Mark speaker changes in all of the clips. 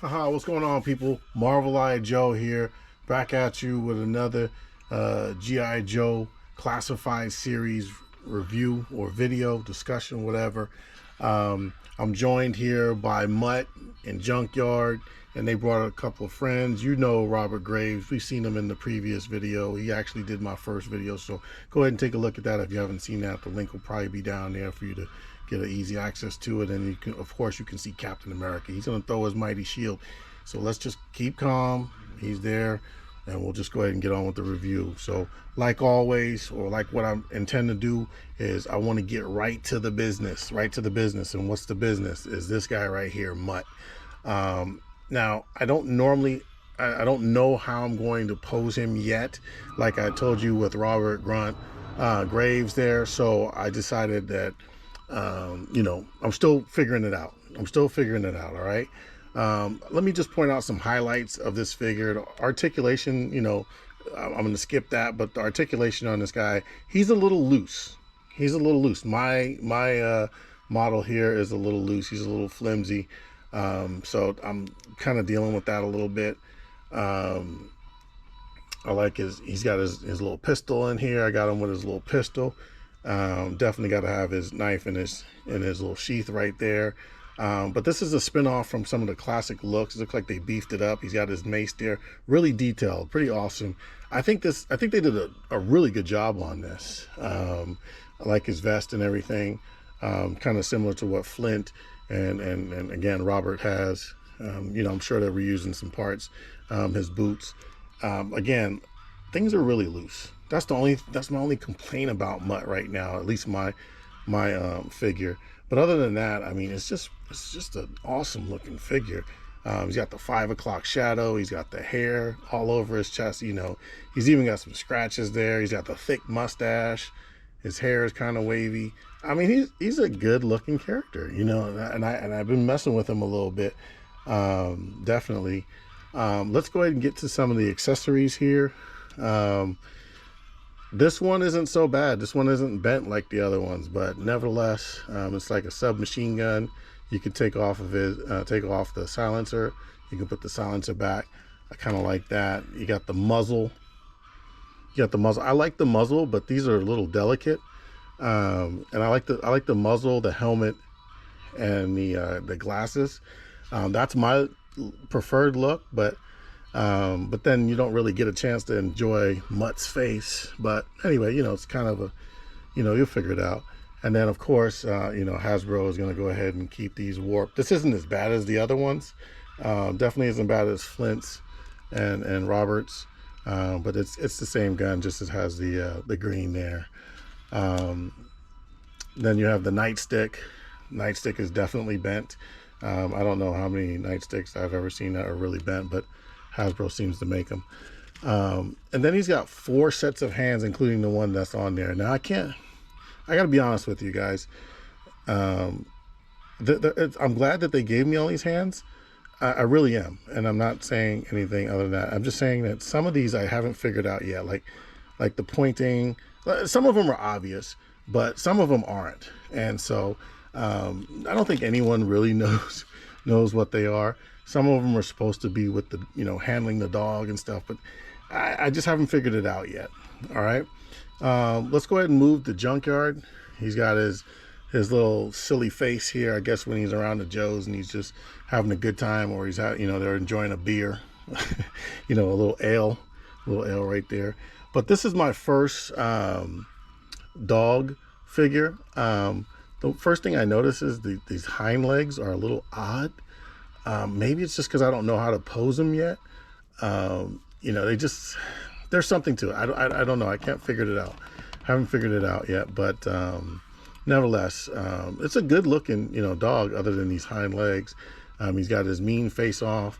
Speaker 1: Haha, what's going on, people? MarveliJOE here, back at you with another G.I. Joe classified series review or video discussion, whatever. I'm joined here by Mutt and Junkyard, and they brought a couple of friends. You know Robert Graves. We've seen him in the previous video. He actually did my first video, so go ahead and take a look at that if you haven't seen that. The link will probably be down there for you to get an easy access to it. And you can, of course, you can see Captain America. He's going to throw his mighty shield. So let's just keep calm. He's there, and we'll just go ahead and get on with the review. So like always, or like what I intend to do, is I want to get right to the business. And what's the business? Is this guy right here, Mutt. Now, I don't know how I'm going to pose him yet, like I told you with Robert Graves there. So I decided that I'm still figuring it out. All right. Let me just point out some highlights of this figure. The articulation, I'm going to skip that, but the articulation on this guy, he's a little loose. My model here is a little loose. He's a little flimsy. So I'm kind of dealing with that a little bit. I like he's got his little pistol in here. I got him with his little pistol. Definitely got to have his knife in his little sheath right there. But this is a spin-off from some of the classic looks. It looks like they beefed it up. He's got his mace there, really detailed, pretty awesome. I think they did a really good job on this. I like his vest and everything, kind of similar to what Flint and again Robert has. I'm sure they're reusing some parts. His boots, again, things are really loose. That's my only complaint about Mutt right now, at least my figure. But other than that, I mean, it's just an awesome looking figure. He's got the 5 o'clock shadow. He's got the hair all over his chest. He's even got some scratches there. He's got the thick mustache. His hair is kind of wavy. I mean, he's a good looking character, and I've been messing with him a little bit, definitely. Let's go ahead and get to some of the accessories here. This one isn't so bad. This one isn't bent like the other ones, but nevertheless, it's like a submachine gun. You can take off the silencer. You can put the silencer back. I kind of like that. You got the muzzle. I like the muzzle, but these are a little delicate. And I like the muzzle, the helmet, and the glasses. That's my preferred look, but then you don't really get a chance to enjoy Mutt's face. But anyway, it's kind of you'll figure it out. And then of course, Hasbro is going to go ahead and keep these warped. This isn't as bad as the other ones. Definitely isn't bad as Flint's and Robert's. But it's the same gun, just as has the green there. Then you have the nightstick. Nightstick is definitely bent. I don't know how many nightsticks I've ever seen that are really bent, but Hasbro seems to make them. And then he's got 4 sets of hands, including the one that's on there. Now I gotta be honest with you guys. I'm glad that they gave me all these hands. I really am, and I'm not saying anything other than that. I'm just saying that some of these I haven't figured out yet, like the pointing. Some of them are obvious, but some of them aren't, and so I don't think anyone really knows what they are. Some of them are supposed to be with the handling the dog and stuff, but I just haven't figured it out yet. All right, let's go ahead and move to Junkyard. He's got his little silly face here, I guess, when he's around the Joes and he's just having a good time, or they're enjoying a beer, a little ale right there. But this is my first dog figure. The first thing I notice is these hind legs are a little odd. Maybe it's just because I don't know how to pose them yet. There's something to it. I don't know. I can't figure it out. Haven't figured it out yet, but nevertheless, it's a good looking, dog other than these hind legs. He's got his mean face off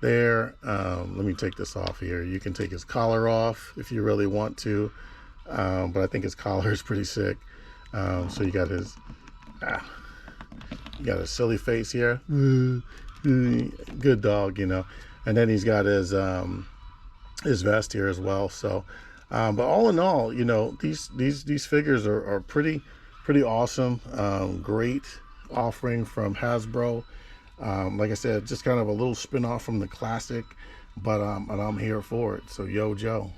Speaker 1: there. Let me take this off here. You can take his collar off if you really want to, but I think his collar is pretty sick. So you got his silly face here. Good dog, and then he's got his vest here as well. So, but all in all, these figures are pretty awesome. Great offering from Hasbro. Like I said, just kind of a little spin off from the classic, but and I'm here for it. So yo, Joe.